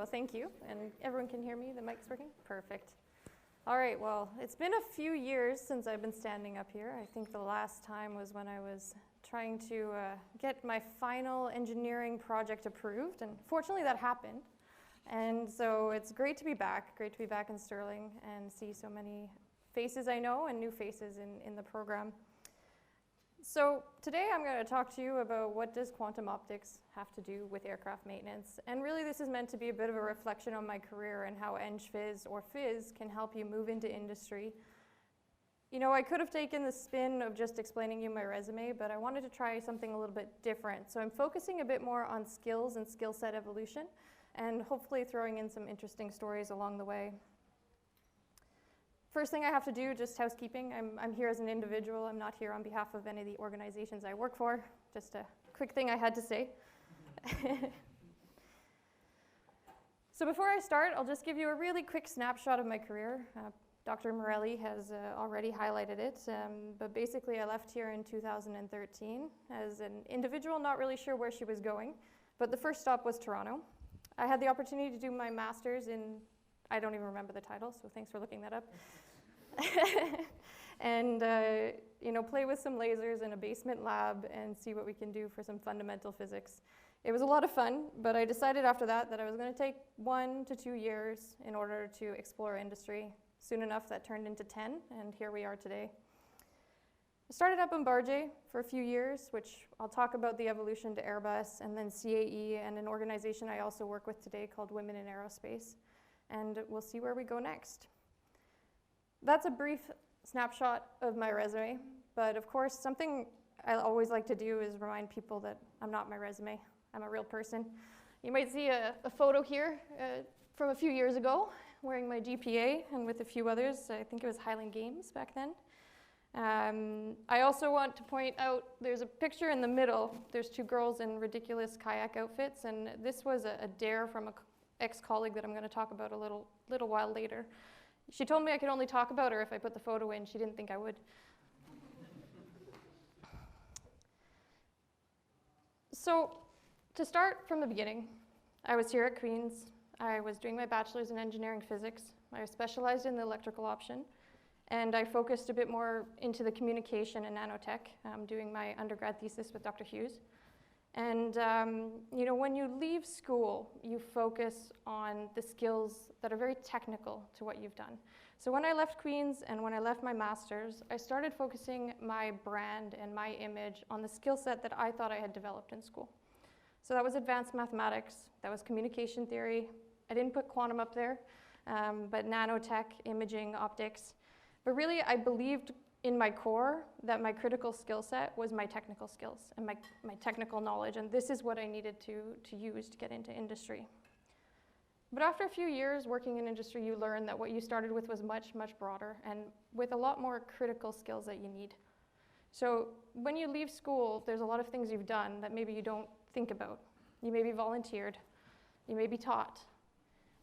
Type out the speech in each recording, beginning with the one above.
well, thank you. And everyone can hear me? The mic's working? Perfect. All right, well, it's been a few years since I've been standing up here. I think the last time was when I was trying to get my final engineering project approved, and fortunately that happened. And so it's great to be back in Sterling and see so many faces I know and new faces in the program. So today I'm going to talk to you about what does quantum optics have to do with aircraft maintenance. And really this is meant to be a bit of a reflection on my career and how Eng-Phys or Phys can help you move into industry. You know, I could have taken the spin of just explaining you my resume, but I wanted to try something a little bit different. So I'm focusing a bit more on skills and skill set evolution, and hopefully throwing in some interesting stories along the way. First thing I have to do, just housekeeping. I'm here as an individual. I'm not here on behalf of any of the organizations I work for. Just a quick thing I had to say. So before I start, I'll just give you a really quick snapshot of my career. Dr. Morelli has already highlighted it, but basically I left here in 2013 as an individual, not really sure where she was going, but the first stop was Toronto. I had the opportunity to do my master's in, I don't even remember the title, so thanks for looking that up. And you know, play with some lasers in a basement lab and see what we can do for some fundamental physics. It was a lot of fun, but I decided after that I was going to take 1 to 2 years in order to explore industry. Soon enough, that turned into 10, and here we are today. I started up in Bombardier for a few years, which I'll talk about the evolution to Airbus, and then CAE, and an organization I also work with today called Women in Aerospace. And we'll see where we go next. That's a brief snapshot of my resume, but of course, something I always like to do is remind people that I'm not my resume. I'm a real person. You might see a photo here from a few years ago, wearing my GPA and with a few others. I think it was Highland Games back then. I also want to point out, there's a picture in the middle. There's 2 girls in ridiculous kayak outfits, and this was a dare from an ex-colleague that I'm going to talk about a little while later. She told me I could only talk about her if I put the photo in. She didn't think I would. So to start from the beginning, I was here at Queen's. I was doing my bachelor's in engineering physics. I specialized in the electrical option, and I focused a bit more into the communication and nanotech, doing my undergrad thesis with Dr. Hughes. And you know, when you leave school, you focus on the skills that are very technical to what you've done. So when I left Queen's and when I left my master's, I started focusing my brand and my image on the skill set that I thought I had developed in school. So that was advanced mathematics, that was communication theory. I didn't put quantum up there, but nanotech, imaging, optics. But really, I believed in my core that my critical skill set was my technical skills and my technical knowledge, and this is what I needed to use to get into industry. But after a few years working in industry, you learn that what you started with was much, much broader and with a lot more critical skills that you need. So when you leave school, there's a lot of things you've done that maybe you don't think about. You may be volunteered, you may be taught,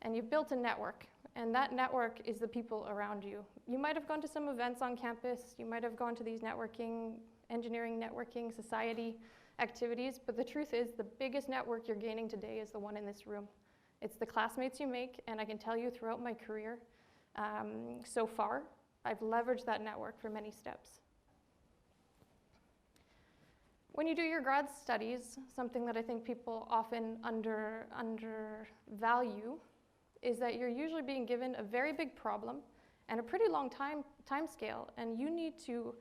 and you've built a network. And that network is the people around you. You might have gone to some events on campus. You might have gone to these networking, engineering networking, society activities. But the truth is, the biggest network you're gaining today is the one in this room. It's the classmates you make. And I can tell you throughout my career so far, I've leveraged that network for many steps. When you do your grad studies, something that I think people often undervalue is that you're usually being given a very big problem and a pretty long time scale, and you need to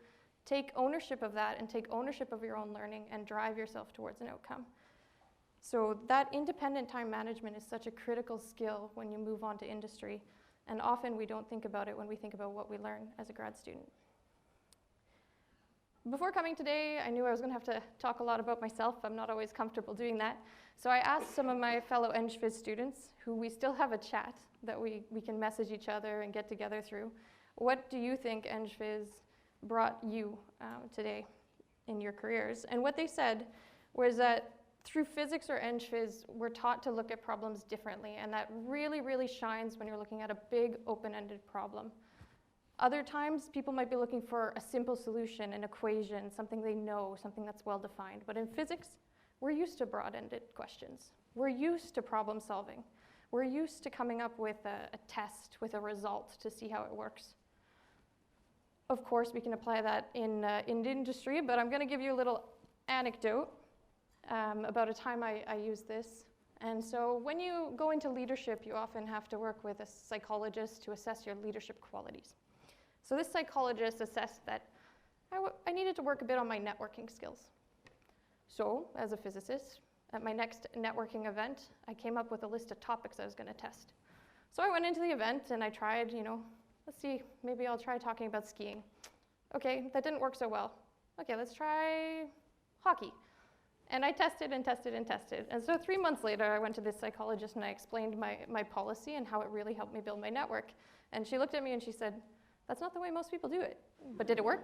take ownership of that and take ownership of your own learning and drive yourself towards an outcome. So that independent time management is such a critical skill when you move on to industry, and often we don't think about it when we think about what we learn as a grad student. Before coming today, I knew I was going to have to talk a lot about myself. I'm not always comfortable doing that. So I asked some of my fellow Eng-Phys students, who we still have a chat that we can message each other and get together through, what do you think Eng-Phys brought you today in your careers? And what they said was that through physics or Eng-Phys, we're taught to look at problems differently, and that really, really shines when you're looking at a big open-ended problem. Other times, people might be looking for a simple solution, an equation, something they know, something that's well-defined. But in physics, we're used to broad-ended questions. We're used to problem solving. we're used to coming up with a test, with a result to see how it works. Of course, we can apply that in industry, but I'm going to give you a little anecdote about a time I used this. And so when you go into leadership, you often have to work with a psychologist to assess your leadership qualities. So this psychologist assessed that I needed to work a bit on my networking skills. So as a physicist, at my next networking event, I came up with a list of topics I was going to test. So I went into the event and I tried, let's see, maybe I'll try talking about skiing. Okay, that didn't work so well. Okay, let's try hockey. And I tested and tested and tested. And so 3 months later, I went to this psychologist and I explained my policy and how it really helped me build my network. And she looked at me and she said, that's not the way most people do it. But did it work?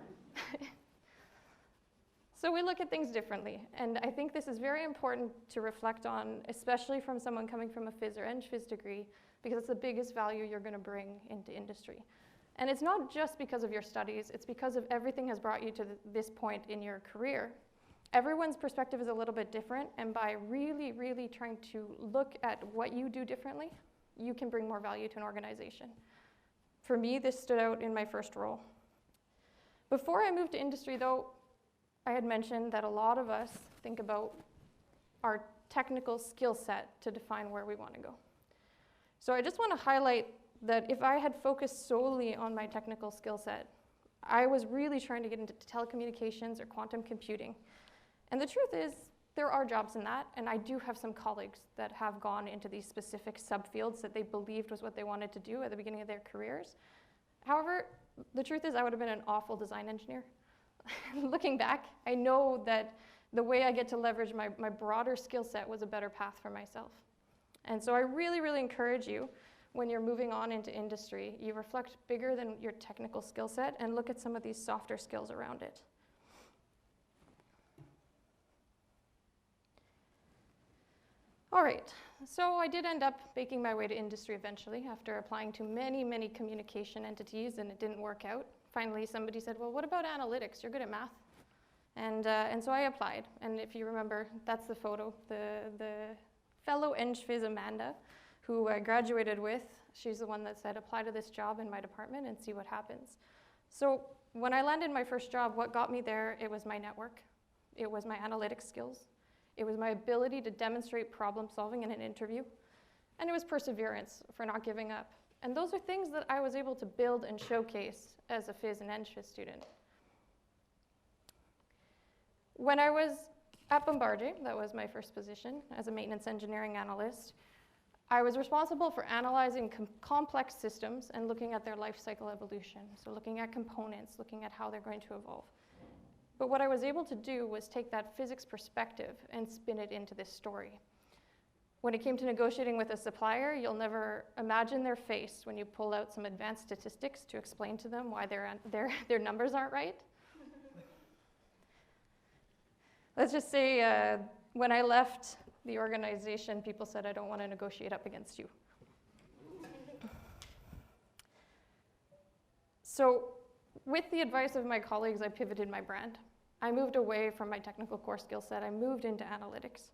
So we look at things differently. And I think this is very important to reflect on, especially from someone coming from a Phys or Eng-Phys degree, because it's the biggest value you're going to bring into industry. And it's not just because of your studies, it's because of everything has brought you to this point in your career. Everyone's perspective is a little bit different, and by really, really trying to look at what you do differently, you can bring more value to an organization. For me, this stood out in my first role. Before I moved to industry, though, I had mentioned that a lot of us think about our technical skill set to define where we want to go. So I just want to highlight that if I had focused solely on my technical skill set, I was really trying to get into telecommunications or quantum computing. And the truth is, there are jobs in that, and I do have some colleagues that have gone into these specific subfields that they believed was what they wanted to do at the beginning of their careers. However, the truth is I would have been an awful design engineer. Looking back, I know that the way I get to leverage my broader skill set was a better path for myself. And so I really, really encourage you, when you're moving on into industry, you reflect bigger than your technical skill set and look at some of these softer skills around it. All right, so I did end up making my way to industry eventually after applying to many, many communication entities, and it didn't work out. Finally, somebody said, well, what about analytics? You're good at math. And so I applied. And if you remember, that's the photo. The fellow Eng-Phys Amanda, who I graduated with, she's the one that said, apply to this job in my department and see what happens. So when I landed my first job, what got me there, it was my network. It was my analytics skills. It was my ability to demonstrate problem solving in an interview. And it was perseverance for not giving up. And those are things that I was able to build and showcase as a Phys and Eng-Phys student. When I was at Bombardier, that was my first position as a maintenance engineering analyst, I was responsible for analyzing complex systems and looking at their life cycle evolution. So looking at components, looking at how they're going to evolve. But what I was able to do was take that physics perspective and spin it into this story. When it came to negotiating with a supplier, you'll never imagine their face when you pull out some advanced statistics to explain to them why their numbers aren't right. Let's just say when I left the organization, people said, I don't want to negotiate up against you. So with the advice of my colleagues, I pivoted my brand. I moved away from my technical core skill set. I moved into analytics.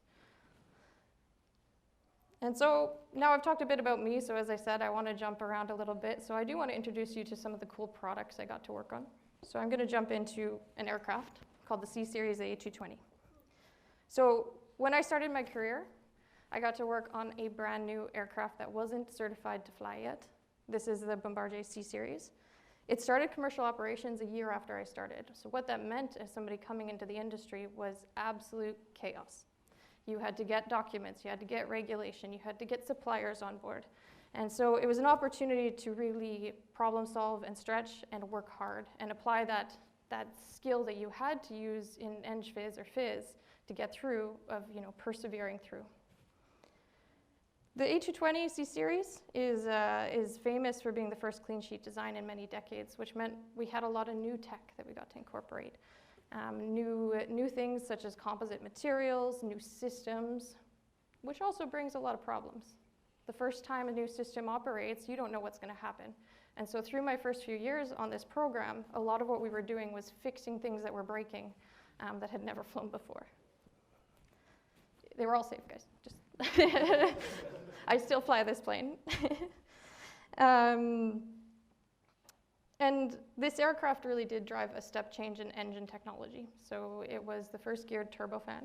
And so now I've talked a bit about me, so as I said, I want to jump around a little bit. So I do want to introduce you to some of the cool products I got to work on. So I'm going to jump into an aircraft called the C-Series A220. So when I started my career, I got to work on a brand new aircraft that wasn't certified to fly yet. This is the Bombardier C-Series. It started commercial operations a year after I started. So what that meant as somebody coming into the industry was absolute chaos. You had to get documents, you had to get regulation, you had to get suppliers on board. And so it was an opportunity to really problem solve and stretch and work hard and apply that skill that you had to use in Eng-Phys or Phys to get through of persevering through. The A220 C-Series is famous for being the first clean sheet design in many decades, which meant we had a lot of new tech that we got to incorporate. New things such as composite materials, new systems, which also brings a lot of problems. The first time a new system operates, you don't know what's going to happen. And so through my first few years on this program, a lot of what we were doing was fixing things that were breaking that had never flown before. They were all safe, guys. Just I still fly this plane. And this aircraft really did drive a step change in engine technology. So it was the first geared turbofan,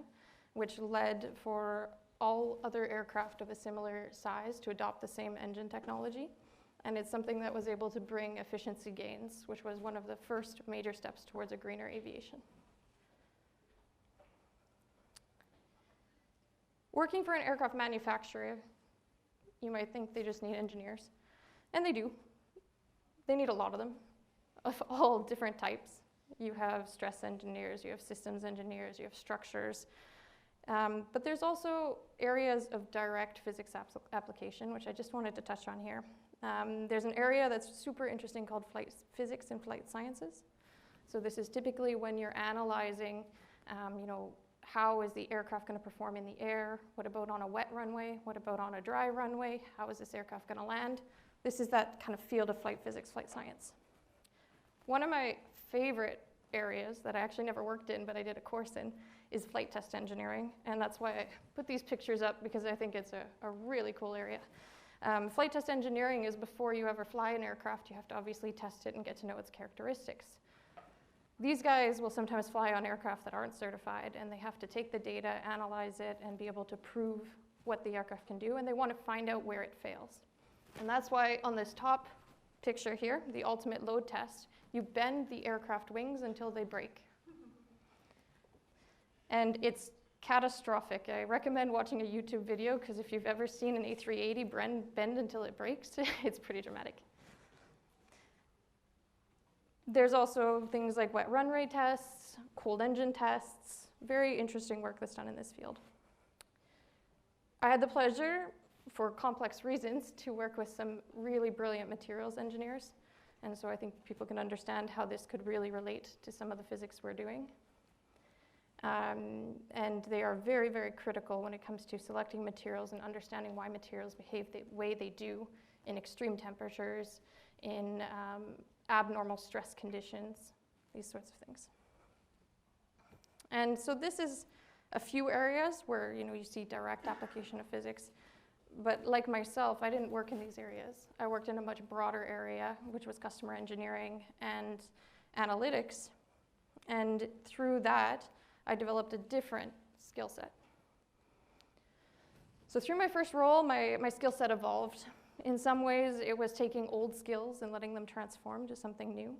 which led for all other aircraft of a similar size to adopt the same engine technology. And it's something that was able to bring efficiency gains, which was one of the first major steps towards a greener aviation. Working for an aircraft manufacturer, you might think they just need engineers. And they do. They need a lot of them, of all different types. You have stress engineers, you have systems engineers, you have structures. But there's also areas of direct physics application, which I just wanted to touch on here. There's an area that's super interesting called flight physics and flight sciences. So this is typically when you're analyzing, how is the aircraft going to perform in the air? What about on a wet runway? What about on a dry runway? How is this aircraft going to land? This is that kind of field of flight physics, flight science. One of my favorite areas that I actually never worked in, but I did a course in, is flight test engineering. And that's why I put these pictures up, because I think it's a really cool area. Flight test engineering is before you ever fly an aircraft, you have to obviously test it and get to know its characteristics. These guys will sometimes fly on aircraft that aren't certified, and they have to take the data, analyze it, and be able to prove what the aircraft can do, and they want to find out where it fails. And that's why on this top picture here, the ultimate load test, you bend the aircraft wings until they break. And it's catastrophic. I recommend watching a YouTube video, because if you've ever seen an A380 bend until it breaks, it's pretty dramatic. There's also things like wet runway tests, cold engine tests, very interesting work that's done in this field. I had the pleasure, for complex reasons, to work with some really brilliant materials engineers. And so I think people can understand how this could really relate to some of the physics we're doing. And they are very, very critical when it comes to selecting materials and understanding why materials behave the way they do in extreme temperatures, in abnormal stress conditions, these sorts of things. And so this is a few areas where you see direct application of physics. But like myself, I didn't work in these areas. I worked in a much broader area, which was customer engineering and analytics. And through that, I developed a different skill set. So through my first role, my skill set evolved. In some ways, it was taking old skills and letting them transform to something new.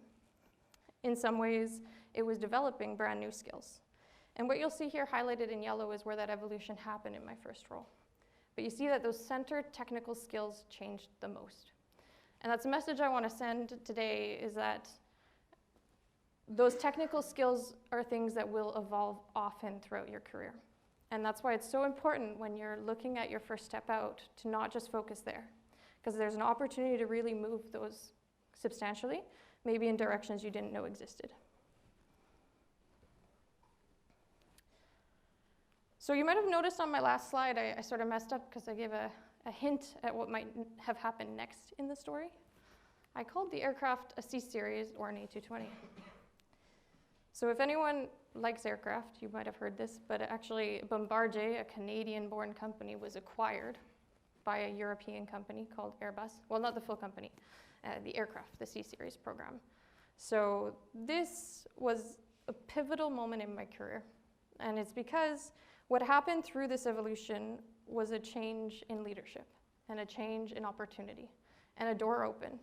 In some ways, it was developing brand new skills. And what you'll see here highlighted in yellow is where that evolution happened in my first role. But you see that those center technical skills changed the most. And that's a message I want to send today, is that those technical skills are things that will evolve often throughout your career. And that's why it's so important when you're looking at your first step out to not just focus there, because there's an opportunity to really move those substantially, maybe in directions you didn't know existed. So you might have noticed on my last slide, I sort of messed up because I gave a hint at what might have happened next in the story. I called the aircraft a C-Series or an A220. So if anyone likes aircraft, you might have heard this, but actually Bombardier, a Canadian-born company, was acquired by a European company called Airbus. Well, not the full company, the aircraft, the C-Series program. So this was a pivotal moment in my career. And it's because what happened through this evolution was a change in leadership and a change in opportunity and a door open.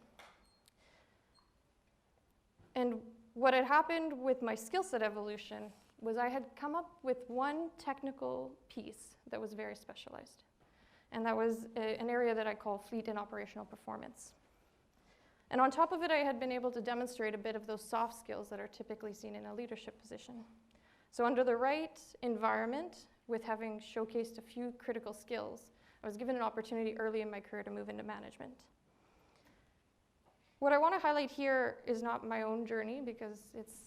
And what had happened with my skill set evolution was I had come up with one technical piece that was very specialized. And that was an area that I call fleet and operational performance. And on top of it, I had been able to demonstrate a bit of those soft skills that are typically seen in a leadership position. So under the right environment, with having showcased a few critical skills, I was given an opportunity early in my career to move into management. What I want to highlight here is not my own journey, because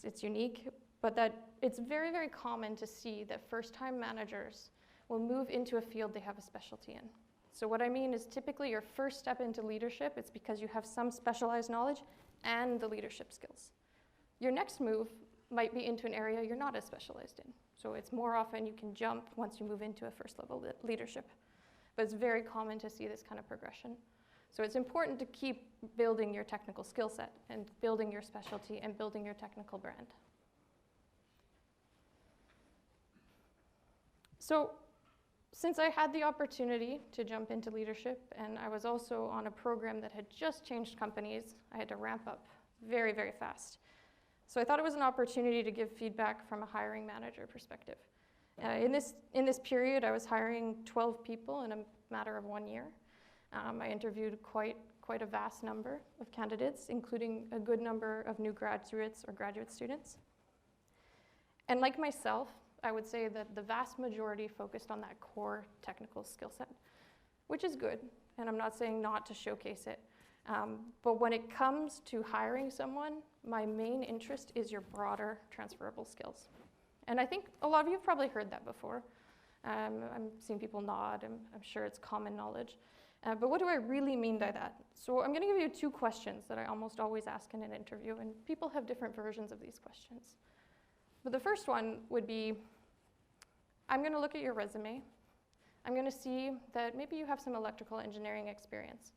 it's unique, but that it's very, very common to see that first-time managers will move into a field they have a specialty in. So what I mean is typically your first step into leadership, it's because you have some specialized knowledge and the leadership skills. Your next move might be into an area you're not as specialized in. So it's more often you can jump once you move into a first level leadership. but it's very common to see this kind of progression. So it's important to keep building your technical skill set and building your specialty and building your technical brand. So since I had the opportunity to jump into leadership, and I was also on a program that had just changed companies, I had to ramp up very, very fast. So I thought it was an opportunity to give feedback from a hiring manager perspective. In this period, I was hiring 12 people in a matter of 1 year. I interviewed quite a vast number of candidates, including a good number of new graduates or graduate students. And like myself, I would say that the vast majority focused on that core technical skill set, which is good, and I'm not saying not to showcase it. But when it comes to hiring someone, my main interest is your broader transferable skills. And I think a lot of you have probably heard that before. I'm seeing people nod, I'm sure it's common knowledge. But what do I really mean by that? So I'm going to give you 2 questions that I almost always ask in an interview, and people have different versions of these questions. But the first one would be, I'm going to look at your resume. I'm going to see that maybe you have some electrical engineering experience.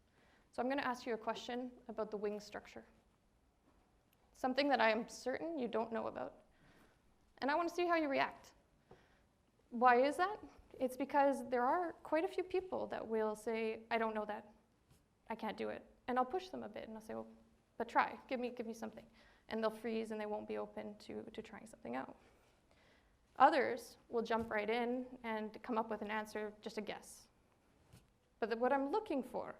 So I'm going to ask you a question about the wing structure, something that I am certain you don't know about. And I want to see how you react. Why is that? It's because there are quite a few people that will say, I don't know that, I can't do it. And I'll push them a bit and I'll say, well, but try, give me something. And they'll freeze and they won't be open to trying something out. Others will jump right in and come up with an answer, just a guess. But what I'm looking for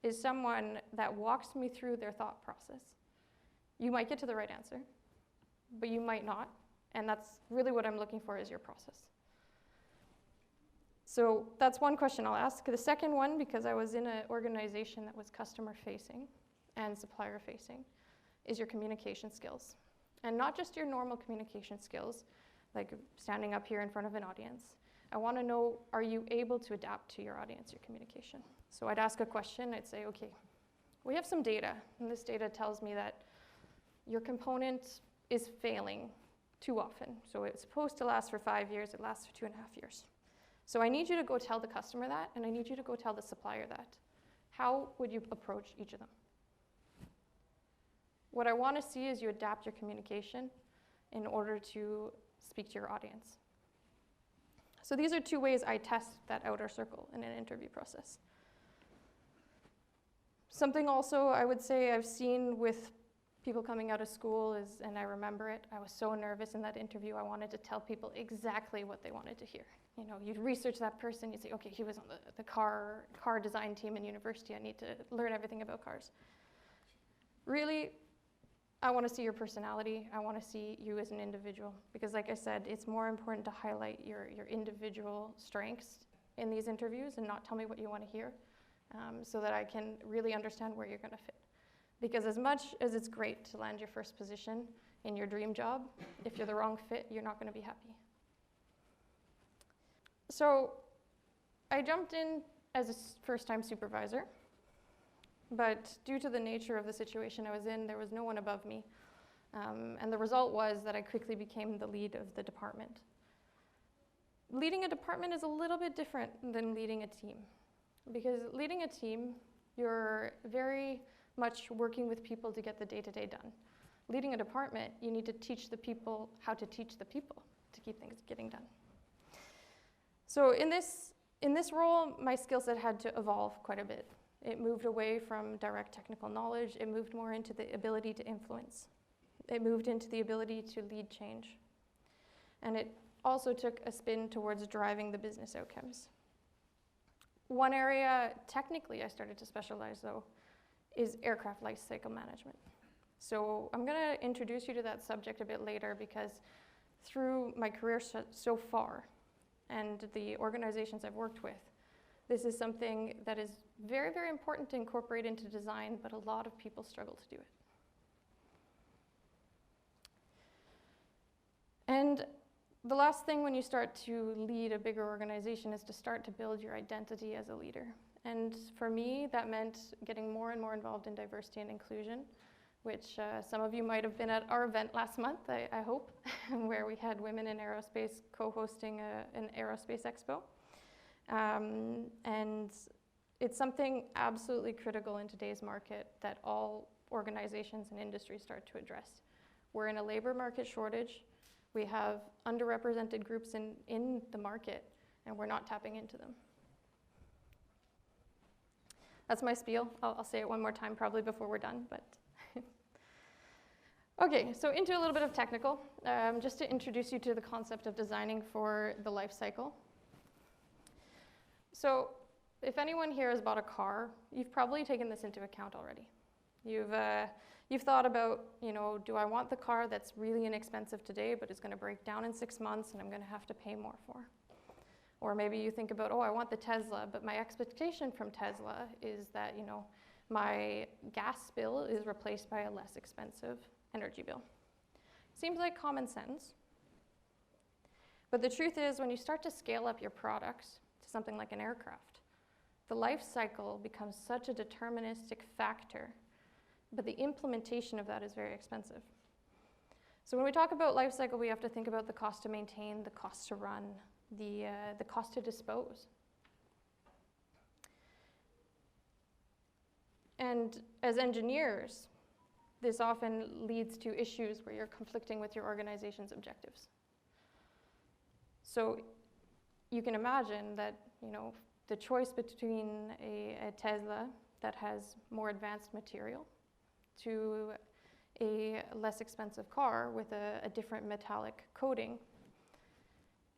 is someone that walks me through their thought process. You might get to the right answer, but you might not. And that's really what I'm looking for, is your process. So that's one question I'll ask. The second one, because I was in an organization that was customer facing and supplier facing, is your communication skills. And not just your normal communication skills, like standing up here in front of an audience. I want to know, are you able to adapt to your audience, your communication? So I'd ask a question, I'd say, okay, we have some data, and this data tells me that your component is failing too often. So it's supposed to last for 5 years, it lasts for 2.5 years. So I need you to go tell the customer that, and I need you to go tell the supplier that. How would you approach each of them? What I want to see is you adapt your communication in order to speak to your audience. So these are 2 ways I test that outer circle in an interview process. Something also I would say I've seen with people coming out of school is, and I remember it, I was so nervous in that interview, I wanted to tell people exactly what they wanted to hear. You know, you'd research that person, you'd say, okay, he was on the car design team in university, I need to learn everything about cars. Really, I want to see your personality, I want to see you as an individual, because like I said, it's more important to highlight your individual strengths in these interviews and not tell me what you want to hear, so that I can really understand where you're going to fit. Because as much as it's great to land your first position in your dream job, if you're the wrong fit, you're not going to be happy. So I jumped in as a first-time supervisor, but due to the nature of the situation I was in, there was no one above me. And the result was that I quickly became the lead of the department. Leading a department is a little bit different than leading a team. Because leading a team, you're very much working with people to get the day-to-day done. Leading a department, you need to teach the people how to teach the people to keep things getting done. So in this role, my skill set had to evolve quite a bit. It moved away from direct technical knowledge. It moved more into the ability to influence. It moved into the ability to lead change. And it also took a spin towards driving the business outcomes. One area technically I started to specialize, though, is aircraft life cycle management. So I'm going to introduce you to that subject a bit later, because through my career so far and the organizations I've worked with, this is something that is very, very important to incorporate into design, but a lot of people struggle to do it. And the last thing when you start to lead a bigger organization is to start to build your identity as a leader. And for me, that meant getting more and more involved in diversity and inclusion, which some of you might have been at our event last month, I hope, where we had Women in Aerospace co-hosting an aerospace expo. And it's something absolutely critical in today's market that all organizations and industries start to address. We're in a labor market shortage. We have underrepresented groups in the market, and we're not tapping into them. That's my spiel. I'll say it one more time probably before we're done, but. Okay, so into a little bit of technical, just to introduce you to the concept of designing for the life cycle. So if anyone here has bought a car, you've probably taken this into account already. You've thought about, do I want the car that's really inexpensive today, but is going to break down in 6 months and I'm going to have to pay more for? Or maybe you think about, I want the Tesla, but my expectation from Tesla is that, my gas bill is replaced by a less expensive energy bill. Seems like common sense. But the truth is, when you start to scale up your products to something like an aircraft, the life cycle becomes such a deterministic factor, but the implementation of that is very expensive. So when we talk about life cycle, we have to think about the cost to maintain, the cost to run, the cost to dispose. And as engineers, this often leads to issues where you're conflicting with your organization's objectives. So you can imagine that, the choice between a Tesla that has more advanced material to a less expensive car with a different metallic coating,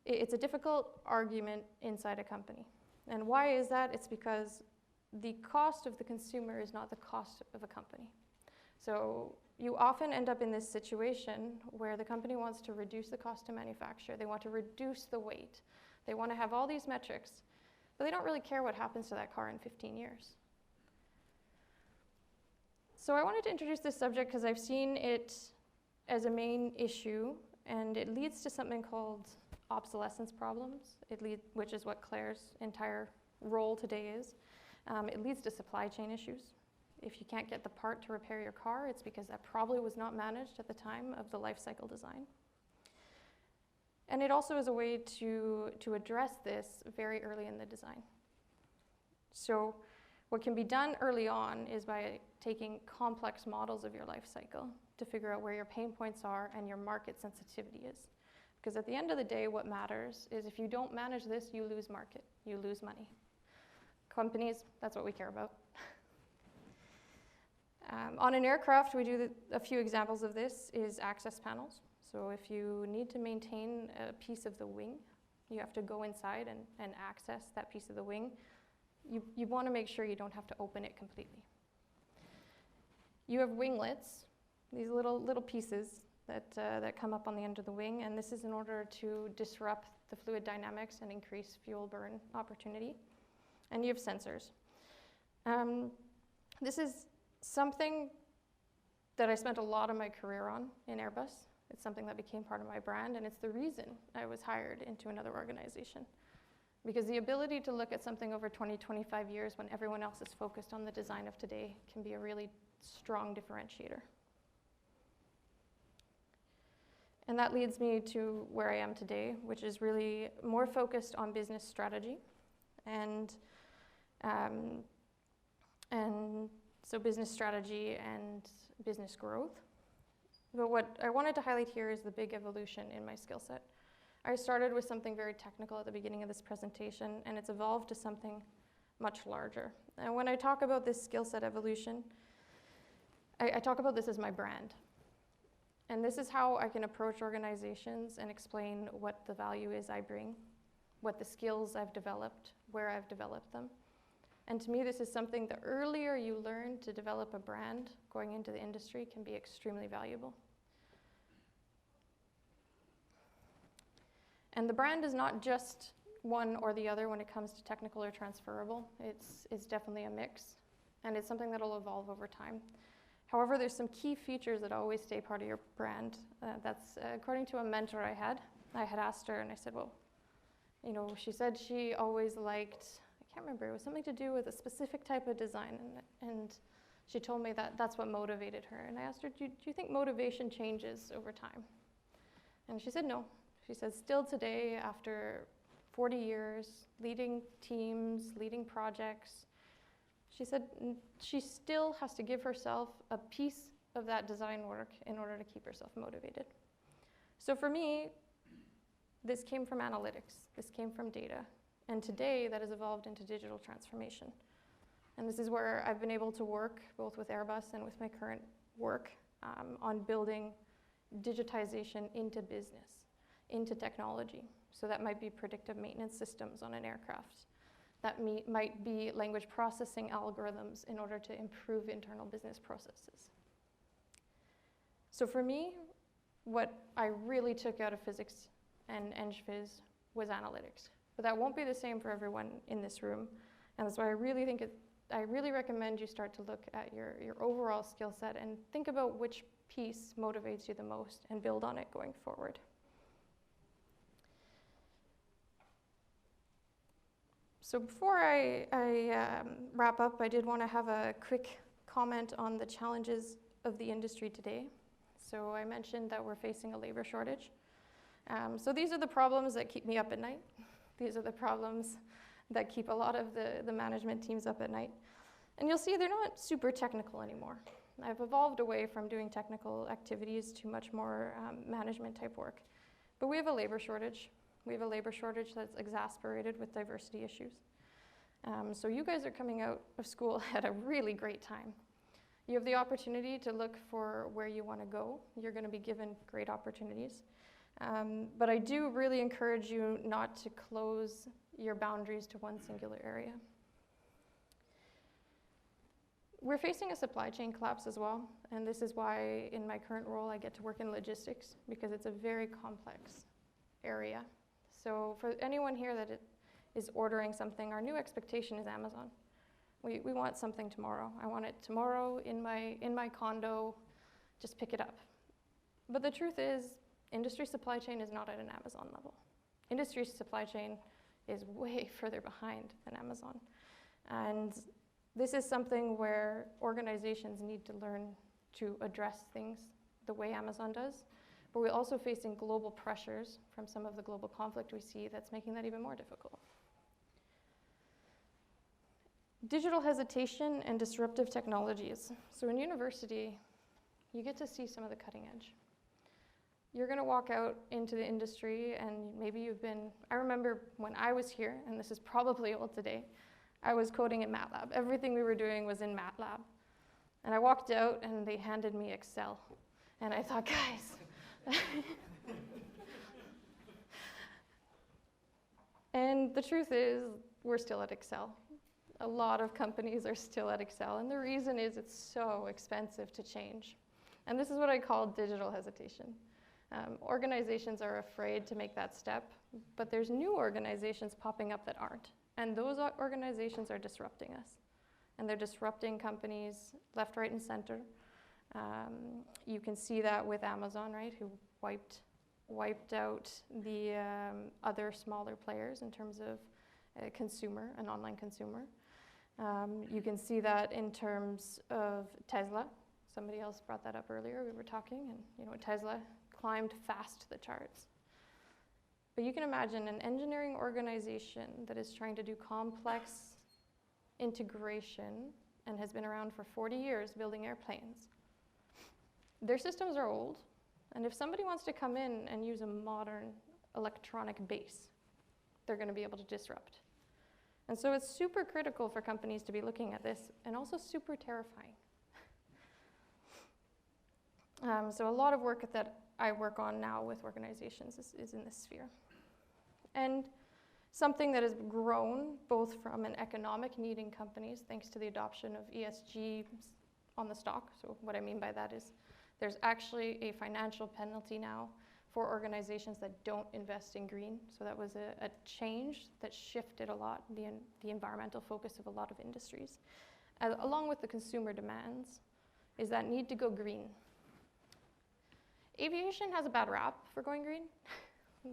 it's a difficult argument inside a company. And why is that? It's because the cost of the consumer is not the cost of a company. So you often end up in this situation where the company wants to reduce the cost to manufacture. They want to reduce the weight. They want to have all these metrics, but they don't really care what happens to that car in 15 years. So I wanted to introduce this subject because I've seen it as a main issue, and it leads to something called obsolescence problems, which is what Claire's entire role today is. It leads to supply chain issues. If you can't get the part to repair your car, it's because that probably was not managed at the time of the life cycle design. And it also is a way to address this very early in the design. So what can be done early on is by taking complex models of your life cycle to figure out where your pain points are and your market sensitivity is. Because at the end of the day, what matters is if you don't manage this, you lose market, you lose money. Companies, that's what we care about. On an aircraft, we do a few examples of this is access panels. So if you need to maintain a piece of the wing, you have to go inside and access that piece of the wing. You want to make sure you don't have to open it completely. You have winglets, these little pieces that come up on the end of the wing, and this is in order to disrupt the fluid dynamics and increase fuel burn opportunity. And you have sensors. This is something that I spent a lot of my career on in Airbus. It's something that became part of my brand, and it's the reason I was hired into another organization. Because the ability to look at something over 20, 25 years when everyone else is focused on the design of today can be a really strong differentiator. And that leads me to where I am today, which is really more focused on business strategy and so business strategy and business growth. But what I wanted to highlight here is the big evolution in my skill set. I started with something very technical at the beginning of this presentation, and it's evolved to something much larger. And when I talk about this skill set evolution, I talk about this as my brand. And this is how I can approach organizations and explain what the value is I bring, what the skills I've developed, where I've developed them. And to me, this is something the earlier you learn to develop a brand going into the industry can be extremely valuable. And the brand is not just one or the other when it comes to technical or transferable. It's definitely a mix, and it's something that'll evolve over time. However, there's some key features that always stay part of your brand. That's according to a mentor I had asked her, and I said, well, she said she always liked, I can't remember, it was something to do with a specific type of design, and she told me that that's what motivated her. And I asked her, do you think motivation changes over time? And she said no. She says, still today, after 40 years, leading teams, leading projects. She said she still has to give herself a piece of that design work in order to keep herself motivated. So for me, this came from analytics, this came from data, and today that has evolved into digital transformation. And this is where I've been able to work both with Airbus and with my current work on building digitization into business, into technology. So that might be predictive maintenance systems on an aircraft. That might be language processing algorithms in order to improve internal business processes. So for me, what I really took out of physics and Eng-Phys was analytics. But that won't be the same for everyone in this room. And that's why I really recommend you start to look at your overall skill set and think about which piece motivates you the most and build on it going forward. So before I wrap up, I did want to have a quick comment on the challenges of the industry today. So I mentioned that we're facing a labor shortage. So these are the problems that keep me up at night. These are the problems that keep a lot of the management teams up at night. And you'll see they're not super technical anymore. I've evolved away from doing technical activities to much more management type work. But we have a labor shortage. We have a labor shortage that's exasperated with diversity issues. So you guys are coming out of school at a really great time. You have the opportunity to look for where you want to go. You're going to be given great opportunities. But I do really encourage you not to close your boundaries to one singular area. We're facing a supply chain collapse as well, and this is why in my current role I get to work in logistics, because it's a very complex area. So for anyone here that is ordering something, our new expectation is Amazon. We want something tomorrow. I want it tomorrow in my condo, just pick it up. But the truth is, industry supply chain is not at an Amazon level. Industry supply chain is way further behind than Amazon. And this is something where organizations need to learn to address things the way Amazon does. But we're also facing global pressures from some of the global conflict we see that's making that even more difficult. Digital hesitation and disruptive technologies. So in university, you get to see some of the cutting edge. You're going to walk out into the industry and maybe you've been, I remember when I was here, and this is probably old today, I was coding in MATLAB. Everything we were doing was in MATLAB. And I walked out and they handed me Excel. And I thought, guys. And the truth is, we're still at Excel. A lot of companies are still at Excel. And the reason is it's so expensive to change. And this is what I call digital hesitation. Organizations are afraid to make that step, but there's new organizations popping up that aren't. And those organizations are disrupting us. And they're disrupting companies left, right, and center. You can see that with Amazon, right, who wiped out the other smaller players in terms of an online consumer. You can see that in terms of Tesla. Somebody else brought that up earlier. We were talking, and Tesla climbed fast to the charts. But you can imagine an engineering organization that is trying to do complex integration and has been around for 40 years building airplanes. Their systems are old, and if somebody wants to come in and use a modern electronic base, they're going to be able to disrupt. And so it's super critical for companies to be looking at this, and also super terrifying. So a lot of work that I work on now with organizations is in this sphere. And something that has grown both from an economic need in companies, thanks to the adoption of ESG on the stock. So what I mean by that is there's actually a financial penalty now for organizations that don't invest in green. So that was a change that shifted a lot the environmental focus of a lot of industries. Along with the consumer demands is that need to go green. Aviation has a bad rap for going green.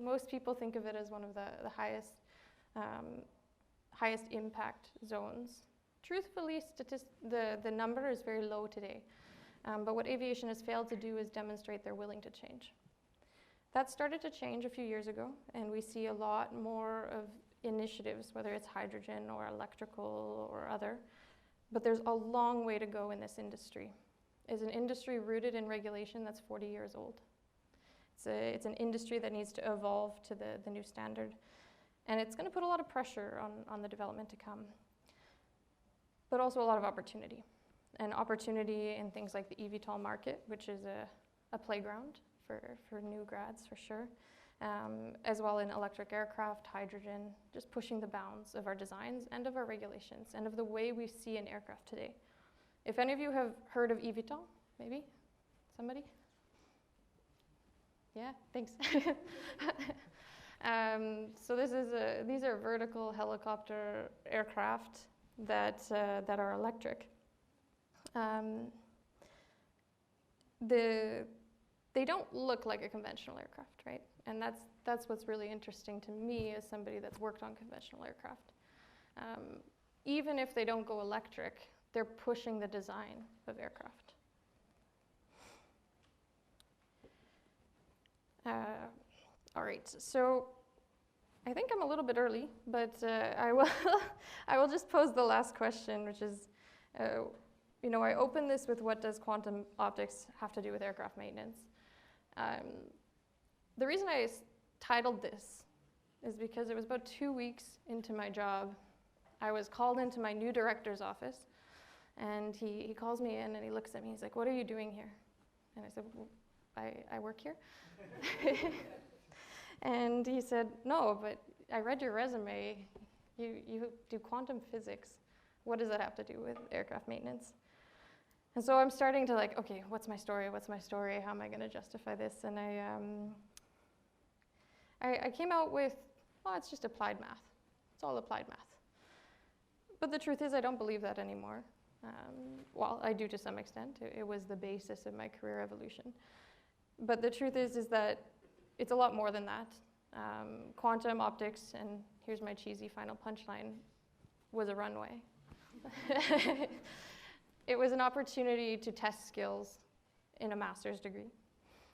Most people think of it as one of the highest impact zones. Truthfully, the number is very low today. But what aviation has failed to do is demonstrate they're willing to change. That started to change a few years ago, and we see a lot more of initiatives, whether it's hydrogen or electrical or other. But there's a long way to go in this industry. It's an industry rooted in regulation that's 40 years old. It's an industry that needs to evolve to the new standard. And it's going to put a lot of pressure on the development to come, but also a lot of opportunity. And opportunity in things like the eVTOL market, which is a playground for new grads for sure, as well in electric aircraft, hydrogen, just pushing the bounds of our designs and of our regulations and of the way we see an aircraft today. If any of you have heard of eVTOL, maybe? Somebody? Yeah, thanks. So these are vertical helicopter aircraft that are electric. They don't look like a conventional aircraft, right? And that's what's really interesting to me as somebody that's worked on conventional aircraft. Even if they don't go electric, they're pushing the design of aircraft. All right, so I think I'm a little bit early, but I will just pose the last question, which is, I open this with what does quantum optics have to do with aircraft maintenance? The reason I titled this is because it was about 2 weeks into my job. I was called into my new director's office, and he calls me in and he looks at me, he's like, "What are you doing here?" And I said, "Well, I work here." And he said, "No, but I read your resume. You do quantum physics. What does that have to do with aircraft maintenance?" And so I'm starting to like, okay, what's my story? What's my story? How am I going to justify this? And I came out with, well, it's just applied math. It's all applied math. But the truth is I don't believe that anymore. Well, I do to some extent. It was the basis of my career evolution. But the truth is that it's a lot more than that. Quantum optics, and here's my cheesy final punchline, was a runway. It was an opportunity to test skills in a master's degree.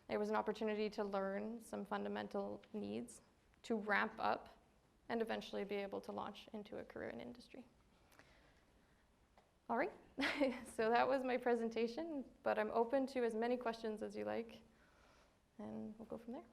It was an opportunity to learn some fundamental needs, to ramp up, and eventually be able to launch into a career in industry. All right, so that was my presentation, but I'm open to as many questions as you like, and we'll go from there.